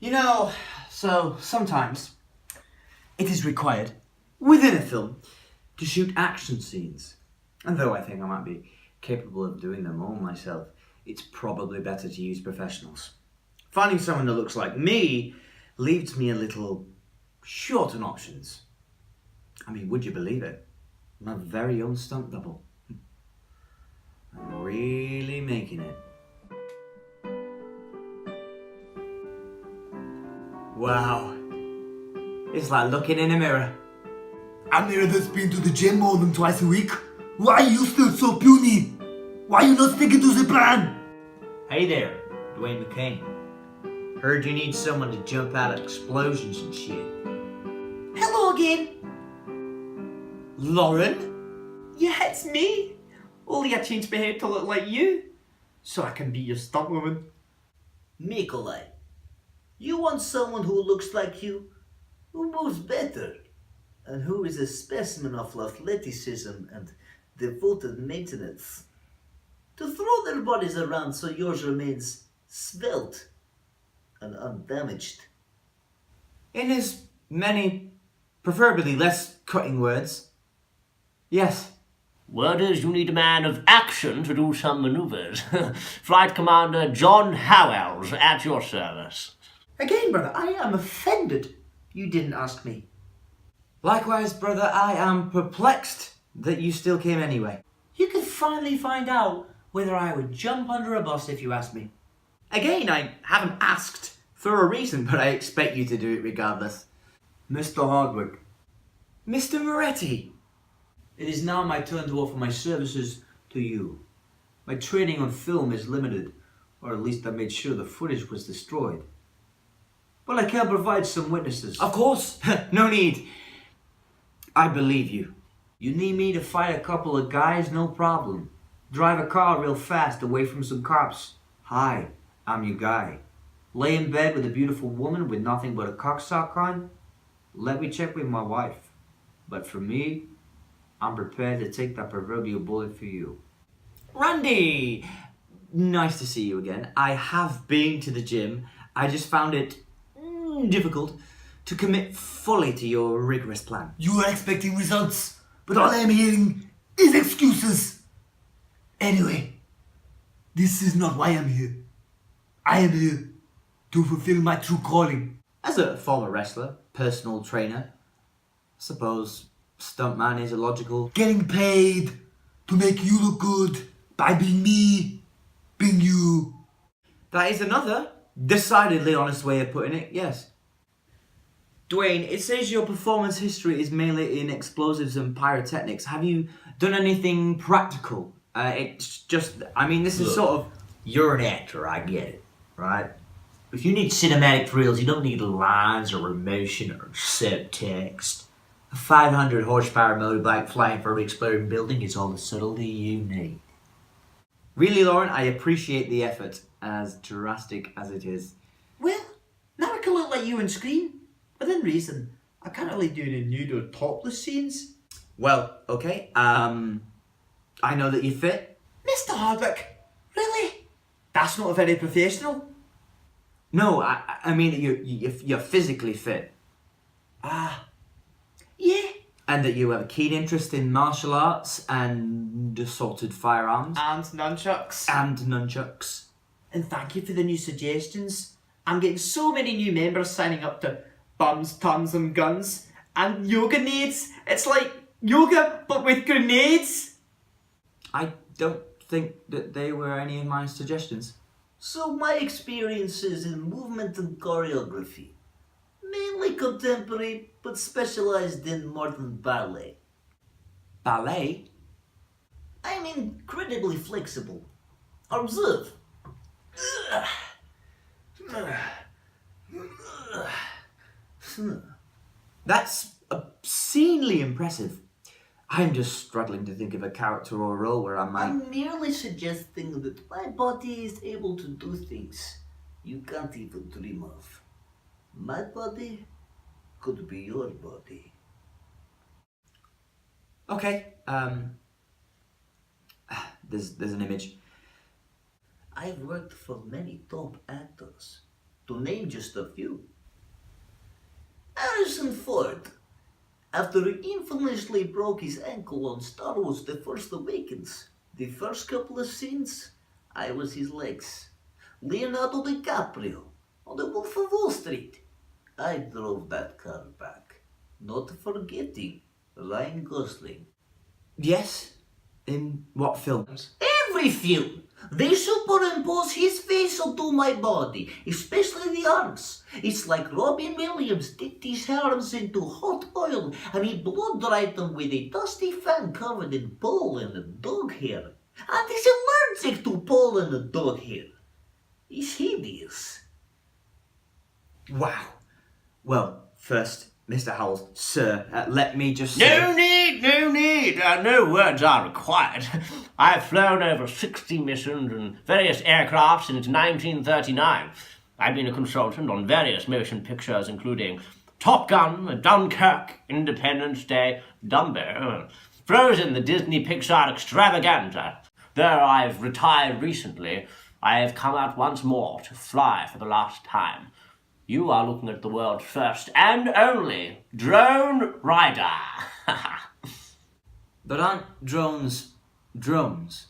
You know, so sometimes it is required within a film to shoot action scenes. And though I think I might be capable of doing them all myself, it's probably better to use professionals. Finding someone that looks like me leaves me a little short on options. I mean, would you believe it? My very own stunt double. I'm really making it. Wow. It's like looking in a mirror. A mirror that's been to the gym more than twice a week? Why are you still so puny? Why are you not sticking to the plan? Hey there, Dwayne McCain. Heard you need someone to jump out of explosions and shit. Hello again. Lauren? Yeah, it's me. Only I changed my hair to look like you, so I can be your stunt woman. Nikolai, you want someone who looks like you, who moves better, and who is a specimen of athleticism and devoted maintenance. To throw their bodies around so yours remains svelte and undamaged. In as many, preferably less cutting words. Yes. Word is you need a man of action to do some maneuvers. Flight Commander John Howells at your service. Again, brother, I am offended you didn't ask me. Likewise, brother, I am perplexed that you still came anyway. You could finally find out whether I would jump under a bus if you asked me. Again, I haven't asked for a reason, but I expect you to do it regardless. Mr. Hardwick. Mr. Moretti, it is now my turn to offer my services to you. My training on film is limited, or at least I made sure the footage was destroyed. But I can provide some witnesses. Of course, no need. I believe you. You need me to fight a couple of guys, no problem. Drive a car real fast away from some cops. Hi, I'm your guy. Lay in bed with a beautiful woman with nothing but a cocksock on? Let me check with my wife. But for me, I'm prepared to take that proverbial bullet for you. Randy! Nice to see you again. I have been to the gym. I just found it difficult to commit fully to your rigorous plan. You are expecting results, but all I'm hearing is excuses. Anyway, this is not why I'm here. I am here to fulfill my true calling. As a former wrestler, personal trainer, I suppose stuntman is a logical... Getting paid to make you look good by being me, being you. That is another decidedly honest way of putting it, yes. Dwayne, it says your performance history is mainly in explosives and pyrotechnics. Have you done anything practical? It's just, I mean, this is Look, sort of... You're an actor, I get it, right? If you need cinematic thrills, you don't need lines or emotion or subtext. A 500 horsepower motorbike flying from an exploding building is all the subtlety you need. Really, Lauren, I appreciate the effort, as drastic as it is. Well, now I can look like you on screen. Within reason, I can't really do any nude or topless scenes. Well, okay, I know that you fit. Mr. Hardwick, really? That's not very professional. No, I mean you're physically fit. Yeah. And that you have a keen interest in martial arts and assaulted firearms. And nunchucks. And nunchucks. And thank you for the new suggestions. I'm getting so many new members signing up to Bums, Tons and Guns and Yoga Nades. It's like yoga but with grenades. I don't think that they were any of my suggestions. So my experiences in movement and choreography, mainly contemporary but specialized in modern ballet. Ballet? I'm incredibly flexible. Observe. That's obscenely impressive. I'm just struggling to think of a character or role where I might... I'm merely suggesting that my body is able to do things you can't even dream of. My body could be your body. Okay, there's an image. I've worked for many top actors. to name just a few. Harrison Ford, after he infamously broke his ankle on Star Wars The Force Awakens, the first couple of scenes, I was his legs. Leonardo DiCaprio, on The Wolf of Wall Street, I drove that car back. Not forgetting Ryan Gosling. Yes? In what films? Every film! They superimpose his face onto my body, especially the arms. It's like Robin Williams dipped his arms into hot oil and he blow-dried them with a dusty fan covered in pollen and dog hair. And he's allergic to pollen and dog hair. He's hideous. Wow. Well, first, Mr. Howells, sir, let me just say... No need. No words are required. I've flown over 60 missions and various aircraft since 1939. I've been a consultant on various motion pictures, including Top Gun, Dunkirk, Independence Day, Dumbo, Frozen, the Disney Pixar extravaganza. Though I've retired recently, I have come out once more to fly for the last time. You are looking at the world's first and only drone rider. But aren't drones drones?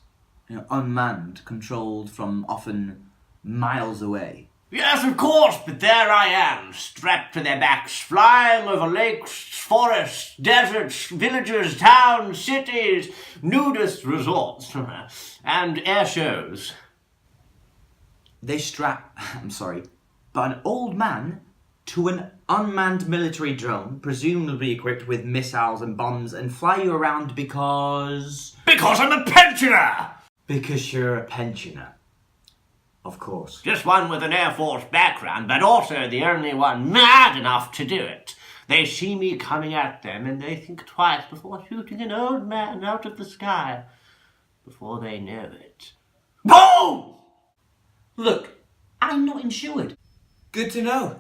You know, unmanned, controlled from often miles away. Yes, of course, but there I am, strapped to their backs, flying over lakes, forests, deserts, villages, towns, cities, nudist resorts, and air shows. They strap, but an old man to an unmanned military drone, presumably equipped with missiles and bombs, and fly you around because... Because I'm a pensioner! Because you're a pensioner. Of course. Just one with an Air Force background, but also the only one mad enough to do it. They see me coming at them, and they think twice before shooting an old man out of the sky. Before they know it. Boom! Look, I'm not insured. Good to know.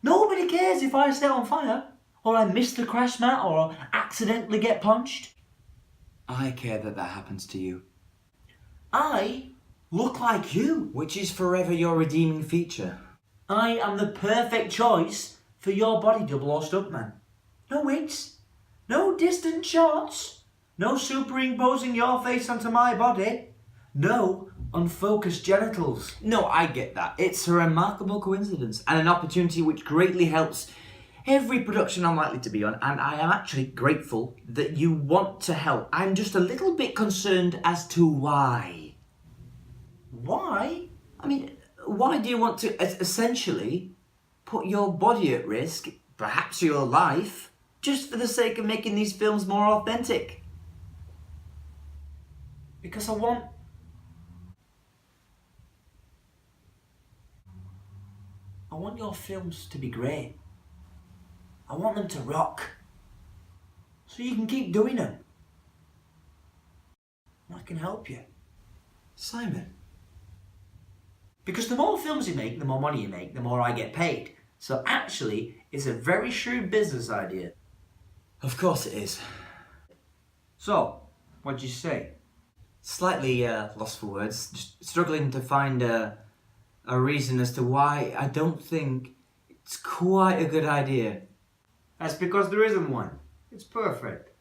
Nobody cares if I set on fire, or I miss the crash mat, or accidentally get punched. I care that happens to you. I look like you. Which is forever your redeeming feature. I am the perfect choice for your body double or stuntman. No wigs, no distant shots, no superimposing your face onto my body, no unfocused genitals. No, I get that. It's a remarkable coincidence and an opportunity which greatly helps every production I'm likely to be on, and I am actually grateful that you want to help. I'm just a little bit concerned as to why. Why? I mean, why do you want to essentially put your body at risk, perhaps your life, just for the sake of making these films more authentic? Because I want your films to be great. I want them to rock. So you can keep doing them. I can help you. Simon. Because the more films you make, the more money you make, the more I get paid. So actually, it's a very shrewd business idea. Of course it is. So, what'd you say? Slightly lost for words, just struggling to find a reason as to why I don't think it's quite a good idea. That's because there isn't one. It's perfect.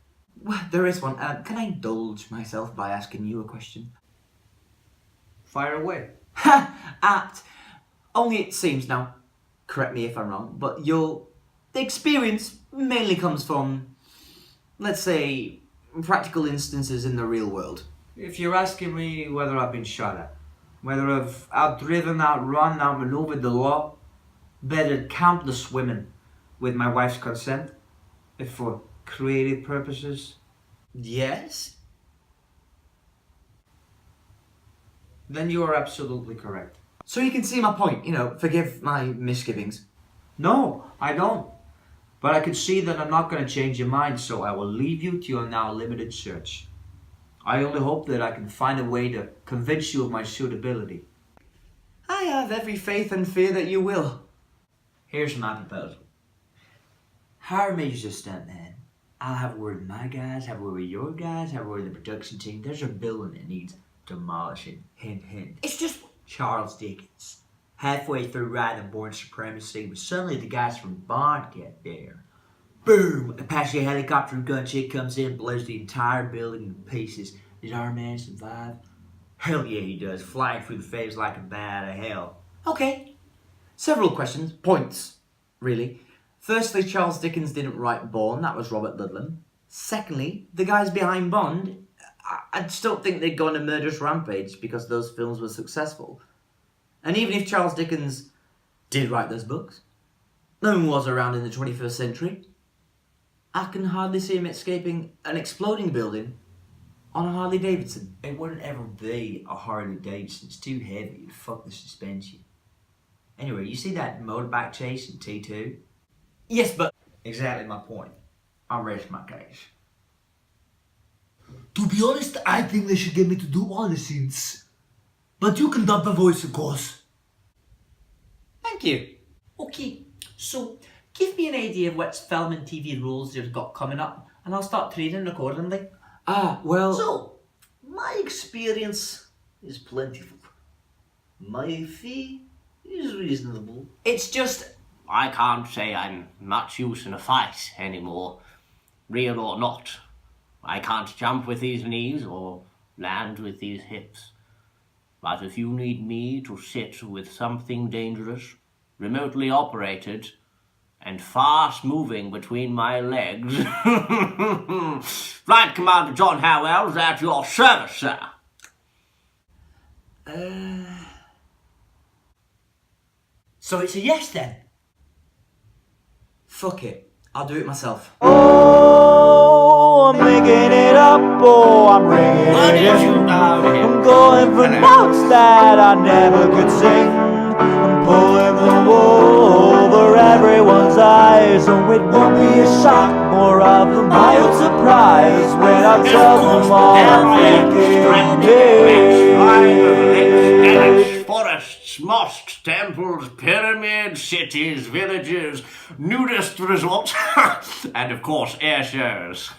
Well, there is one. Can I indulge myself by asking you a question? Fire away. Ha! Apt. Only it seems now, correct me if I'm wrong, but your experience mainly comes from, let's say, practical instances in the real world. If you're asking me whether I've been shot at, whether I've outdriven, outrun, outmaneuvered the law, bettered countless women with my wife's consent, if for creative purposes, Yes? then you are absolutely correct. So you can see my point, forgive my misgivings. No, I don't. But I can see that I'm not going to change your mind, so I will leave you to your now limited search. I only hope that I can find a way to convince you of my suitability. I have every faith and fear that you will. Here's my proposal. Hire me as a stuntman. I'll have a word with my guys, have a word with your guys, have a word with the production team. There's a building that needs demolishing. Hint, hint. It's just Charles Dickens. halfway through riding Born Supremacy, but suddenly the guys from Bond get there. Boom! Apache helicopter gunship comes in, blows the entire building to pieces. Did our man survive? Hell yeah, he does, flying through the flames like a bat out of hell. Okay. Several questions, points, really. Firstly, Charles Dickens didn't write Born, that was Robert Ludlum. Secondly, the guys behind Bond, I just don't think they'd go on a murderous rampage because those films were successful. And even if Charles Dickens did write those books, no one was around in the 21st century. I can hardly see him escaping an exploding building on a Harley Davidson. It wouldn't ever be a Harley Davidson, it's too heavy, it'd fuck the suspension. Anyway, you see that motorbike chase in T2? Yes, but... Exactly my point. I'll rest my case. To be honest, I think they should get me to do all the scenes. But you can dub the voice, of course. Thank you. Okay, so give me an idea of which film and TV roles you've got coming up, and I'll start training accordingly. Well... So, my experience is plentiful. My fee is reasonable. It's just... I can't say I'm much use in a fight anymore, real or not. I can't jump with these knees or land with these hips. But if you need me to sit with something dangerous, remotely operated, and fast moving between my legs, Flight Commander John Howell's at your service, sir. So it's a yes then? Fuck it. I'll do it myself. Oh, I'm making it up, oh, I'm ringing What it did you in. know? I'm going for notes that I never could sing. I'm pulling the wool over everyone's eyes. Oh, it won't be a shock, more of a mild surprise when I tell them all I'm thinking. Forests, mosques, temples, pyramids, cities, villages, nudist resorts, and of course air shows.